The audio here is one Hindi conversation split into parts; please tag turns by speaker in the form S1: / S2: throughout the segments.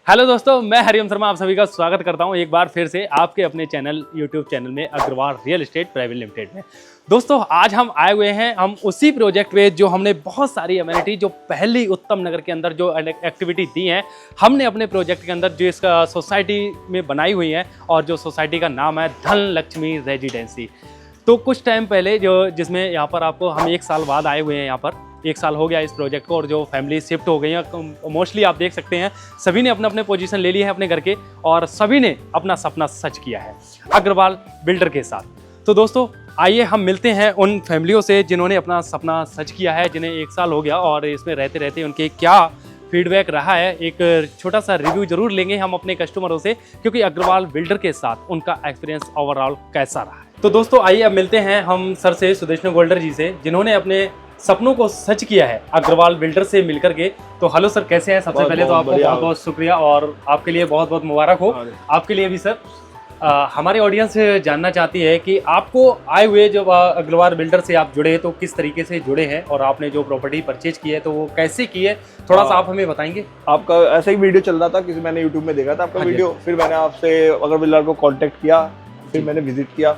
S1: हेलो दोस्तों, मैं हरिओम शर्मा आप सभी का स्वागत करता हूं एक बार फिर से आपके अपने यूट्यूब चैनल में Agarwal real estate private limited में। दोस्तों आज हम आए हुए हैं हम उसी प्रोजेक्ट पे जो हमने बहुत सारी अमेनिटी जो पहली उत्तम नगर के अंदर जो एक्टिविटी दी हैं हमने अपने प्रोजेक्ट के अंदर जो इसका सोसाइटी में बनाई हुई है और जो सोसाइटी का नाम है धन लक्ष्मी रेजिडेंसी। तो कुछ टाइम पहले जिसमें यहाँ पर आपको हम 1 साल बाद आए हुए हैं, यहाँ पर 1 साल हो गया इस प्रोजेक्ट को और जो फैमिली शिफ्ट हो गई है मोस्टली आप देख सकते हैं सभी ने अपने अपने पोजीशन ले लिए हैं अपने घर के और सभी ने अपना सपना सच किया है अग्रवाल बिल्डर के साथ। तो दोस्तों आइए हम मिलते हैं उन फैमिलियों से जिन्होंने अपना सपना सच किया है, जिन्हें 1 साल हो गया और इसमें रहते रहते उनके क्या फीडबैक रहा है। एक छोटा सा रिव्यू जरूर लेंगे हम अपने कस्टमरों से क्योंकि अग्रवाल बिल्डर के साथ उनका एक्सपीरियंस ओवरऑल कैसा रहा है। तो दोस्तों आइए अब मिलते हैं हम सर से, सुदेष्णु गोल्डर जी से, जिन्होंने अपने सपनों को सच किया है अग्रवाल बिल्डर से मिलकर के। तो हेलो सर, कैसे हैं? सबसे पहले तो आपको बहुत बहुत शुक्रिया और आपके लिए बहुत बहुत मुबारक हो। आपके लिए भी सर। हमारे ऑडियंस जानना चाहती है कि आपको आए हुए जब अग्रवाल बिल्डर से आप जुड़े तो किस तरीके से जुड़े हैं और आपने जो प्रॉपर्टी परचेज की है तो वो कैसे की है, थोड़ा सा आप हमें बताएंगे।
S2: आपका ऐसा ही वीडियो चल रहा था, किसी मैंने यूट्यूब में देखा था आपका वीडियो, फिर मैंने आपसे अग्रवाल बिल्डर को कांटेक्ट किया, फिर मैंने विजिट किया।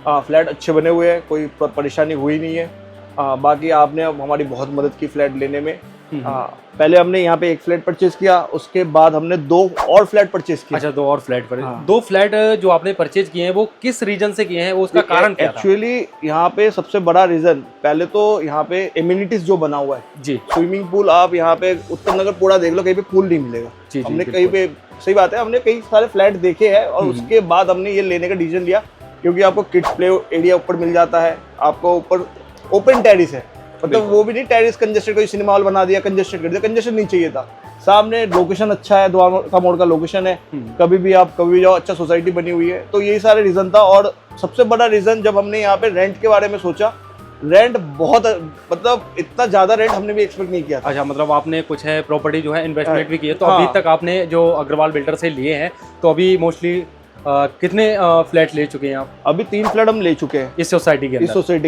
S2: फ्लैट अच्छे बने हुए हैं, कोई परेशानी हुई नहीं है। बाकी आपने हमारी बहुत मदद की फ्लैट लेने में। पहले हमने यहाँ पे 1 फ्लैट परचेज किया, उसके बाद हमने 2 और फ्लैट परचेज किया।
S1: अच्छा, 2 और फ्लैट पर 2 फ्लैट जो आपने परचेज किए हैं वो किस रीजन से किए हैं, वो उसका कारण क्या था?
S2: एक्चुअली यहाँ पे सबसे बड़ा रीजन, पहले तो यहाँ पे एमिनिटीज जो बना हुआ है
S1: जी,
S2: स्विमिंग पूल, आप यहाँ पे उत्तम नगर पूरा देख लो, कहीं पे पूल नहीं मिलेगा। हमने कहीं पे, सही बात है, हमने कई सारे फ्लैट देखे हैं और उसके बाद हमने ये लेने का डिसीजन लिया क्योंकि आपको किड्स प्ले एरिया ऊपर मिल जाता है, आपको ऊपर ओपन टेरिस है, मतलब वो भी नहीं टेरिस कंजेस्टेड, कोई सिनेमा हॉल बना दिया कंजेस्टेड कर दिया, कंजेस्टेड नहीं चाहिए था। सामने लोकेशन अच्छा है, द्वारका मोड़ का लोकेशन है, कभी भी जाओ, अच्छा सोसाइटी बनी हुई है। तो यही सारे रीजन था। और सबसे बड़ा रीजन जब हमने यहाँ पे रेंट के बारे में सोचा, रेंट बहुत, मतलब इतना ज्यादा रेंट हमने भी एक्सपेक्ट नहीं किया था।
S1: अच्छा, मतलब आपने कुछ है प्रॉपर्टी जो है इन्वेस्टमेंट भी की है, तो अभी तक आपने जो अग्रवाल बिल्डर से लिए हैं तो अभी मोस्टली कितने फ्लैट ले चुके हैं आप?
S2: अभी 3 फ्लैट हम ले चुके हैं
S1: इस सोसाइटी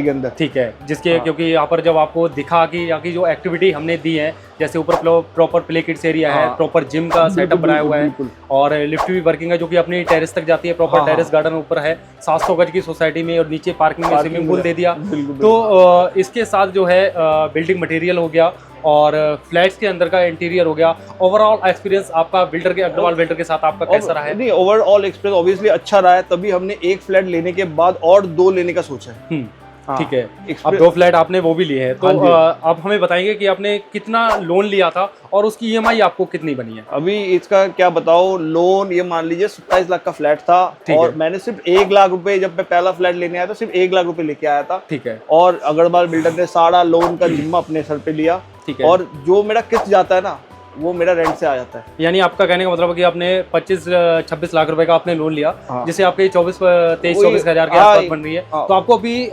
S1: के अंदर। ठीक है, जिसके क्योंकि यहाँ पर जब आपको दिखा कि यहाँ की जो एक्टिविटी हमने दी है, जैसे ऊपर प्रॉपर प्ले किड्स एरिया है, प्रॉपर जिम का सेटअप बनाया हुआ है और लिफ्ट भी वर्किंग है जो कि अपनी टेरेस तक जाती है, प्रॉपर टेरेस गार्डन ऊपर है 700 गज की सोसाइटी में और नीचे पार्किंग में स्विमिंग पूल दे दिया। तो इसके साथ जो है बिल्डिंग मटेरियल हो गया और फ्लैट्स के अंदर का इंटीरियर हो गया। ओवरऑल एक्सपीरियंस आपका बिल्डर के अग्रवाल बिल्डर के साथ आपका कैसा रहा है?
S2: नहीं, ओवरऑल एक्सपीरियंस ऑब्वियसली अच्छा रहा है, तभी हमने 1 फ्लैट लेने के बाद और 2 लेने का सोचा है।
S1: ठीक है, अब 2 फ्लैट आपने वो भी लिए हैं, तो आप हमें बताएंगे कि आपने कितना लोन लिया था और उसकी ईएमआई आपको कितनी बनी है?
S2: अभी इसका क्या बताओ, लोन ये मान लीजिए 27 लाख का फ्लैट था और मैंने सिर्फ 1 लाख रुपए, जब मैं पहला फ्लैट लेने आया था सिर्फ 1 लाख रुपए लेके आया था। ठीक है, और अग्रवाल बिल्डर ने सारा लोन का जिम्मा अपने सर पे लिया। ठीक है, और जो मेरा किस्त जाता है ना वो मेरा रेंट से आ जाता है।
S1: यानी आपका कहने का मतलब है कि आपने 25-26 लाख रुपए का आपने लोन लिया, जिससे आपके 23-24 हजार के आसपास बन रही है। तो आपको अभी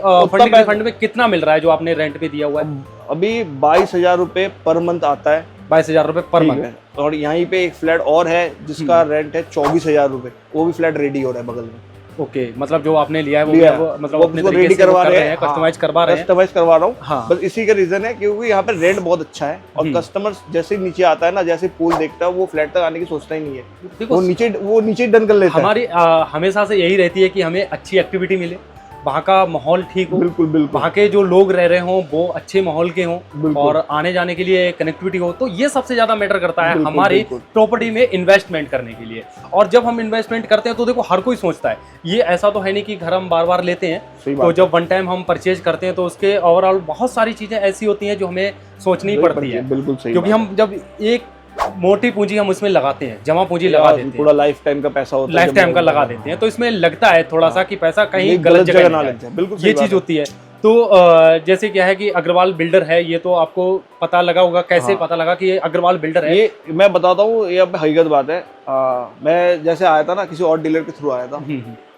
S1: फंड में कितना मिल रहा है जो आपने रेंट पे दिया हुआ है?
S2: अभी 22,000 रुपए पर मंथ आता है।
S1: 22,000 रुपए पर मंथ।
S2: और यहीं पे 1 फ्लैट और है जिसका रेंट है 24,000 रुपए, वो भी फ्लैट रेडी हो रहा है बगल में।
S1: ओके, मतलब जो आपने लिया है वो मतलब अपने तरीके से करवा रहे हैं, कस्टमाइज करवा
S2: रहा हूँ। बस इसी का रीजन है क्योंकि यहाँ पे रेंट बहुत अच्छा है और कस्टमर जैसे नीचे आता है ना, जैसे पूल देखता है, वो फ्लैट तक आने की सोचता ही नहीं है, वो नीचे डन कर लेता है।
S1: हमारी हमेशा से यही रहती है कि हमें अच्छी एक्टिविटी मिले, वहाँ का माहौल ठीक हो,
S2: बिल्कुल बिल्कुल,
S1: वहाँ के जो लोग रह रहे हों वो अच्छे माहौल के हों और आने जाने के लिए कनेक्टिविटी हो। तो ये सबसे ज्यादा मैटर करता है हमारी प्रॉपर्टी में इन्वेस्टमेंट करने के लिए। और जब हम इन्वेस्टमेंट करते हैं तो देखो हर कोई सोचता है, ये ऐसा तो है नहीं कि घर हम बार बार लेते हैं, तो जब वन टाइम हम परचेज करते हैं तो उसके ओवरऑल बहुत सारी चीजें ऐसी होती हैं जो हमें सोचनी पड़ती है।
S2: बिल्कुल सही,
S1: क्योंकि हम जब एक मोटी पूंजी हम उसमें लगाते हैं, जमा पूंजी लगा देते हैं,
S2: पूरा लाइफ टाइम का पैसा होता है,
S1: लाइफ टाइम का लगा देते हैं, तो इसमें लगता है थोड़ा सा कि पैसा कहीं गलत जगह ना लग जाए। बिल्कुल ये चीज होती है। तो जैसे क्या है कि अग्रवाल बिल्डर है, ये तो आपको पता लगा होगा, कैसे पता लगा कि ये अग्रवाल बिल्डर है?
S2: ये मैं बताता हूँ, ये अब हकीकत बात है। मैं जैसे आया था ना, किसी और डीलर के थ्रू आया था,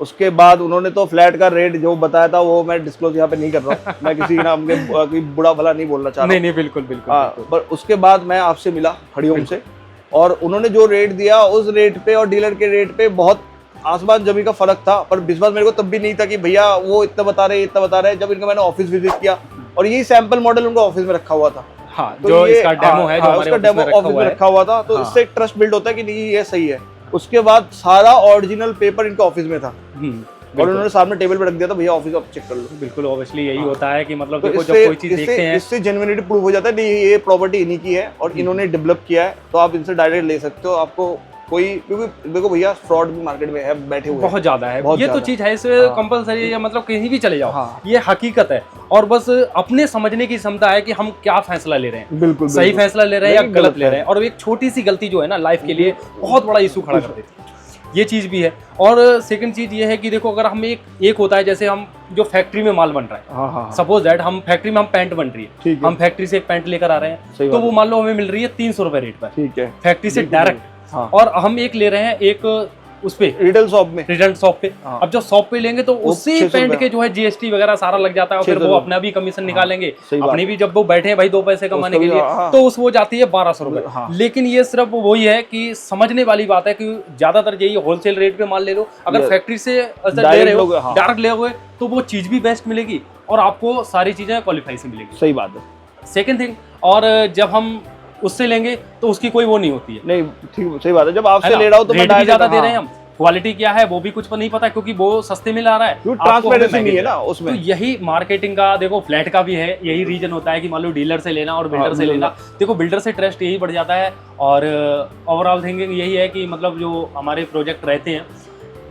S2: उसके बाद उन्होंने तो फ्लैट का रेट जो बताया था वो मैं डिस्क्लोज यहाँ पे नहीं कर रहा हूँ। मैं किसी नाम के बुरा भला नहीं बोलना चाह रहा।
S1: नहीं, बिल्कुल बिल्कुल।
S2: पर उसके बाद मैं आपसे मिला हरिओम से, और उन्होंने जो रेट दिया उस रेट पे और डीलर के रेट पे बहुत आसमान जमीन का फर्क था। पर विश्वास मेरे को तब भी नहीं था कि भैया वो इतना बता रहे, इतना बता रहे। जब इनका मैंने ऑफिस विजिट किया और यही सैंपल मॉडल उनका ऑफिस में रखा हुआ था,
S1: हाँ,
S2: तो
S1: जो
S2: ये
S1: इसका डेमो है, जो हमारे
S2: उसका
S1: ऑफिस में
S2: डेमो ऑफिस में रखा हुआ था, तो
S1: हाँ।
S2: इससे एक ट्रस्ट बिल्ड होता है कि नहीं ये सही है। उसके बाद सारा ओरिजिनल पेपर इनके ऑफिस में था और उन्होंने सामने टेबल पे रख दिया था, भैया ऑफिस आप चेक कर लो।
S1: बिल्कुल, ऑब्वियसली यही होता है कि मतलब
S2: तो
S1: देखो जब कोई चीज देखते हैं,
S2: इससे जेन्युइनिटी प्रूव हो जाता है, नहीं ये प्रॉपर्टी इन्हीं की है और इन्होंने डेवलप किया है, तो आप इनसे डायरेक्ट ले सकते हो। आपको कोई, क्योंकि देखो भैया फ्रॉड भी मार्केट में है, बैठे हुए
S1: बहुत ज्यादा है,
S2: बहुत
S1: ये तो
S2: ज्यादा।
S1: चीज है, इसे कंपलसरी या मतलब कहीं भी चले जाओ,
S2: हाँ।
S1: ये हकीकत है। और बस अपने समझने की क्षमता है कि हम क्या फैसला ले रहे हैं,
S2: बिल्कुल
S1: सही फैसला ले रहे हैं या
S2: नहीं,
S1: गलत ले रहे हैं। और एक छोटी सी गलती जो है ना लाइफ के लिए बहुत बड़ा इशू खड़ा कर देती है, ये चीज भी है। और सेकंड चीज ये है कि देखो अगर हम एक होता है जैसे हम जो फैक्ट्री में माल बन रहा है,
S2: हाँ,
S1: सपोज दैट हम फैक्ट्री में हम पैंट बन रही है, हम फैक्ट्री से एक पैंट लेकर आ रहे हैं, तो वो मान लो हमें मिल रही है 300 रुपए रेट पर,
S2: ठीक है,
S1: फैक्ट्री से डायरेक्ट। और हम एक ले रहे हैं एक उस पे
S2: रिटेल शॉप में,
S1: रिटेल शॉप पे। अब जो शॉप पे लेंगे तो उसी पेंट के जो है जीएसटी वगैरह सारा लग जाता है, और फिर वो अपना भी कमीशन निकालेंगे, अपनी भी, जब वो बैठे हैं भाई 2 पैसे कमाने के लिए, तो उस वो जाती है 1200 रुपए। लेकिन ये सिर्फ वही है कि समझने वाली बात है कि ज्यादातर यही होलसेल रेट पे माल ले लो, अगर फैक्ट्री से ले रहे हो, डायरेक्ट ले हुए, तो वो चीज भी बेस्ट मिलेगी और आपको सारी चीजें क्वालिफाई से मिलेगी।
S2: सही बात है।
S1: सेकेंड थिंग, और जब हम उससे लेंगे तो उसकी कोई वो नहीं होती है,
S2: नहीं ठीक, सही बात है। जब आपसे ले रहा हूं तो
S1: रेट भी ज्यादा दे रहे हैं हम, क्वालिटी क्या है वो भी कुछ नहीं पता, क्योंकि वो सस्ते में ला रहा है,
S2: ट्रांसपेरेंसी नहीं है ना उसमें।
S1: तो यही मार्केटिंग का, देखो फ्लैट का भी है, यही रीजन होता है कि मान लो डीलर से लेना और बिल्डर से लेना, देखो बिल्डर से ट्रस्ट यही बढ़ जाता है। और ओवरऑल थिंकिंग यही है कि मतलब जो हमारे प्रोजेक्ट रहते हैं,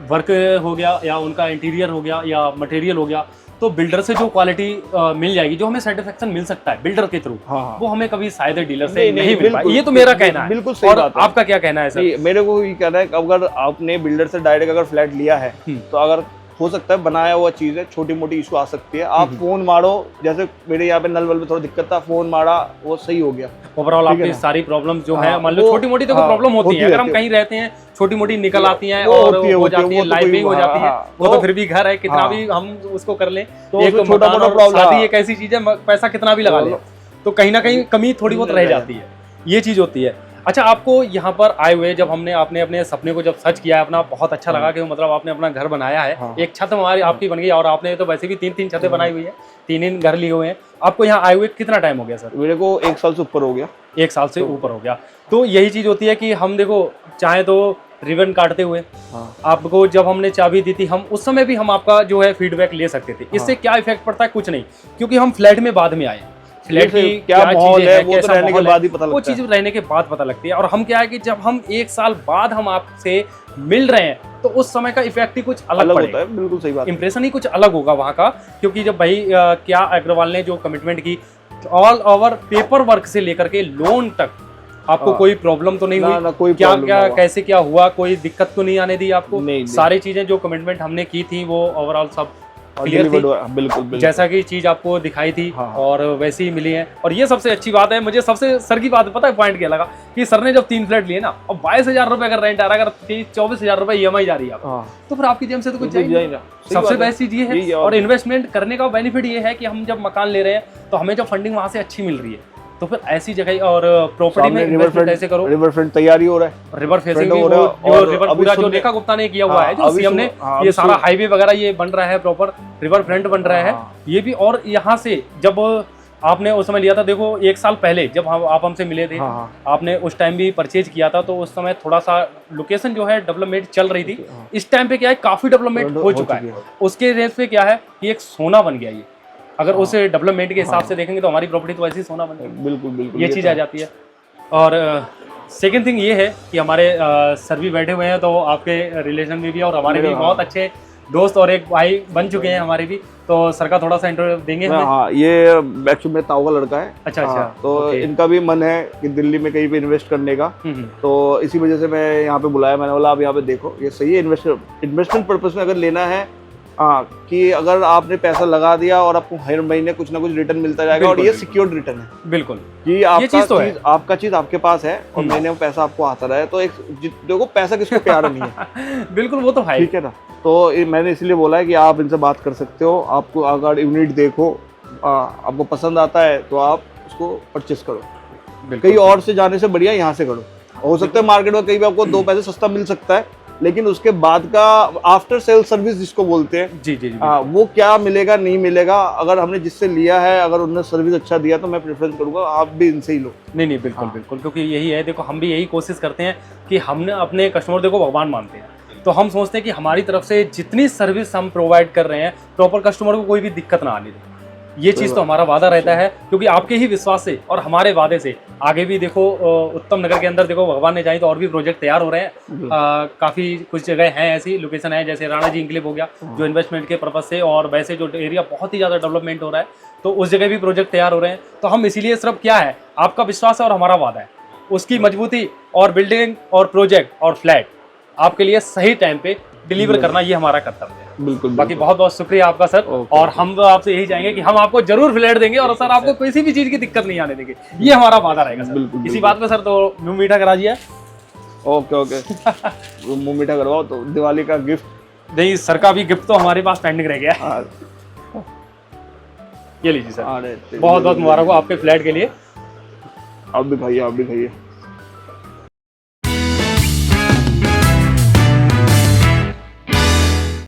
S1: वर्क हो गया या उनका इंटीरियर हो गया या मटेरियल हो गया, तो बिल्डर से जो क्वालिटी मिल जाएगी, जो हमें सेटिस्फेक्शन मिल सकता है बिल्डर के थ्रू, वो हमें कभी शायद डीलर से नहीं मिल पाएगी। ये तो मेरा कहना है।
S2: बिल्कुल सही बात है।
S1: आपका क्या कहना है सर?
S2: मेरे को ये कहना है कि अगर आपने बिल्डर से डायरेक्ट अगर फ्लैट लिया है, तो अगर हो सकता है बनाया हुआ चीज है, छोटी मोटी इशू आ सकती है, आप फोन मारो, जैसे मेरे यहाँ पे नल वल में थोड़ा दिक्कत था, फोन मारा वो सही हो गया।
S1: ओवरऑल आपकी सारी प्रॉब्लम जो है, मान लो छोटी मोटी तो प्रॉब्लम होती है, अगर हम कहीं रहते हैं छोटी मोटी निकल आती हैं और हो जाती है, लाइफिंग हो जाती है, वो तो फिर भी घर है, कितना भी हम उसको कर लें, एक छोटा मोटा प्रॉब्लम, शादी एक ऐसी चीज है, पैसा कितना भी लगा ले तो कहीं ना कहीं कमी थोड़ी बहुत रह जाती है, ये चीज होती है। अच्छा, आपको यहाँ पर आए हुए जब हमने आपने अपने सपने को जब सच किया है अपना, बहुत अच्छा लगा कि मतलब आपने अपना घर बनाया है, एक छत हमारी आपकी बन गई, और आपने तो वैसे भी 3-3 छतें बनाई हुई है, 3 घर लिए हुए हैं। आपको यहाँ आए हुए कितना टाइम हो गया सर?
S2: मेरे को 1 साल से ऊपर हो गया।
S1: 1 साल से ऊपर हो गया। तो यही चीज होती है कि हम देखो चाहे तो रिबन काटते हुए आपको जब हमने चाबी दी थी, हम उस समय भी हम आपका जो है फीडबैक ले सकते थे। इससे क्या इफेक्ट पड़ता है? कुछ नहीं, क्योंकि हम फ्लैट में बाद में आए, फ्लैट की क्या माहौल है, वो तो रहने के बाद ही पता लगता है, वो चीज रहने के बाद पता लगती है। और हम क्या है कि जब हम 1 साल बाद हम आपसे मिल रहे हैं, तो उस समय का इफेक्ट ही कुछ अलग
S2: होता है। बिल्कुल सही बात,
S1: इंप्रेशन ही कुछ अलग होगा वहाँ का, क्योंकि जब भाई क्या अग्रवाल ने जो कमिटमेंट की, ऑल ओवर पेपर वर्क से लेकर के लोन तक आपको कोई प्रॉब्लम तो नहीं हुई,
S2: कोई
S1: क्या क्या कैसे क्या हुआ, कोई दिक्कत तो नहीं आने दी आपको?
S2: नहीं।
S1: सारी चीजें जो कमिटमेंट हमने की थी वो ओवरऑल सब क्लियर थी,
S2: बिल्कुल
S1: जैसा कि चीज आपको दिखाई थी, और वैसे ही मिली है। और ये सबसे अच्छी बात है, मुझे सबसे सर की बात पता है पॉइंट क्या लगा, कि सर ने जब 3 फ्लैट लिए ना, और 22,000 रुपए अगर रेंट आ रहा है, अगर 24,000 रुपए EMI जा रही है, तो फिर आपकी जेब से तो कुछ जाएगा। सबसे बेस्ट चीज ये है, और इन्वेस्टमेंट करने का बेनिफिट ये है कि हम जब मकान ले रहे हैं तो हमें जब फंडिंग वहां से अच्छी मिल रही है, तो फिर ऐसी जगह और प्रॉपर्टी में इन्वेस्टमेंट ऐसे करो।
S2: रिवर फ्रंट तैयारी हो रहा है,
S1: रिवर फेसिंग भी, और रिवर पूरा जो रेखा गुप्ता ने किया हुआ है, जो सीएम ने, ये सारा हाईवे वगैरह ये बन रहा है, प्रॉपर रिवर फ्रंट बन रहा है ये भी। और यहाँ से जब आपने उस समय लिया था, देखो 1 साल पहले जब आप हमसे मिले थे, आपने उस टाइम भी परचेज किया था, तो उस समय थोड़ा सा लोकेशन जो है डेवलपमेंट चल रही थी। इस टाइम पे क्या है, काफी डेवलपमेंट हो चुका है। उसके रेंज पे क्या है कि एक सोना बन गया ये, अगर उस डेवलपमेंट के हिसाब से देखेंगे तो हमारी प्रॉपर्टी तो ऐसी सोना बन गई। बिल्कुल ये चीज़ आ जाती है। और सेकंड थिंग ये है कि हमारे सर भी बैठे हुए हैं, तो आपके रिलेशन में भी और हमारे भी बहुत अच्छे दोस्त और एक भाई बन चुके हैं हमारे भी, तो सर का थोड़ा सा इंटरव्यू देंगे हमें।
S2: हाँ, ये एक्चुअली मेरे ताऊ का लड़का है। अच्छा। तो इनका भी मन है कि दिल्ली में कहीं पे इन्वेस्ट करने का, तो इसी वजह से मैं यहाँ पे बुलाया। मैंने बोला आप यहाँ पे देखो, ये सही है, इन्वेस्टमेंट पर्पज में अगर लेना है, हाँ, कि अगर आपने पैसा लगा दिया और आपको हर महीने कुछ ना कुछ रिटर्न मिलता जाएगा, और ये सिक्योर्ड रिटर्न है। बिल्कुल, कि आपका चीज आपके पास है और महीने में पैसा आपको आता रहे, तो एक देखो पैसा किसको प्यारा नहीं है।
S1: बिल्कुल, वो तो है, ठीक
S2: है ना। तो मैंने इसलिए बोला है कि आप इनसे बात कर सकते हो, आपको अगर यूनिट देखो आपको पसंद आता है तो आप उसको परचेस करो। कहीं और से जाने से बढ़िया यहाँ से करो। हो सकता है मार्केट में कहीं भी आपको 2 पैसे सस्ता मिल सकता है, लेकिन उसके बाद का आफ्टर सेल सर्विस जिसको बोलते हैं,
S1: जी जी जी
S2: हाँ, वो क्या मिलेगा नहीं मिलेगा, अगर हमने जिससे लिया है अगर उन्होंने सर्विस अच्छा दिया तो मैं प्रेफरेंस करूंगा आप भी इनसे ही लो।
S1: नहीं बिल्कुल बिल्कुल, क्योंकि यही है, देखो हम भी यही कोशिश करते हैं कि हमने अपने कस्टमर देखो भगवान मानते हैं, तो हम सोचते हैं कि हमारी तरफ से जितनी सर्विस हम प्रोवाइड कर रहे हैं प्रॉपर कस्टमर को कोई भी दिक्कत ना आने दें। ये चीज़ तो हमारा वादा रहता है, क्योंकि आपके ही विश्वास से और हमारे वादे से आगे भी देखो उत्तम नगर के अंदर देखो भगवान ने चाहे तो और भी प्रोजेक्ट तैयार हो रहे हैं। काफ़ी कुछ जगह हैं, ऐसी लोकेशन है जैसे राणा जी इनक्लेव हो गया जो इन्वेस्टमेंट के पर्पज से, और वैसे जो एरिया बहुत ही ज़्यादा डेवलपमेंट हो रहा है तो उस जगह भी प्रोजेक्ट तैयार हो रहे हैं। तो हम इसीलिए सिर्फ क्या है, आपका विश्वास है और हमारा वादा है, उसकी मजबूती और बिल्डिंग और प्रोजेक्ट और फ्लैट आपके लिए सही टाइम पे डिलीवर करना, ये हमारा कर्तव्य है।
S2: बिल्कुल।
S1: बाकी बहुत बहुत शुक्रिया आपका सर, और हम तो आपसे यही चाहेंगे कि हम आपको जरूर फ्लैट देंगे और सर आपको किसी भी चीज की दिक्कत नहीं आने देंगे, ये हमारा वादा रहेगा सर। इसी बात पे सर तो मुंह मीठा करा दिया।
S2: ओके ओके मुंह मीठा करवाओ तो दिवाली का गिफ्ट।
S1: नहीं सर का भी गिफ्ट तो हमारे पास पेंडिंग रह गया। ये लीजिए सर, बहुत बहुत मुबारक हो आपके फ्लैट के लिए।
S2: आप भी खाइए, आप भी खाइए।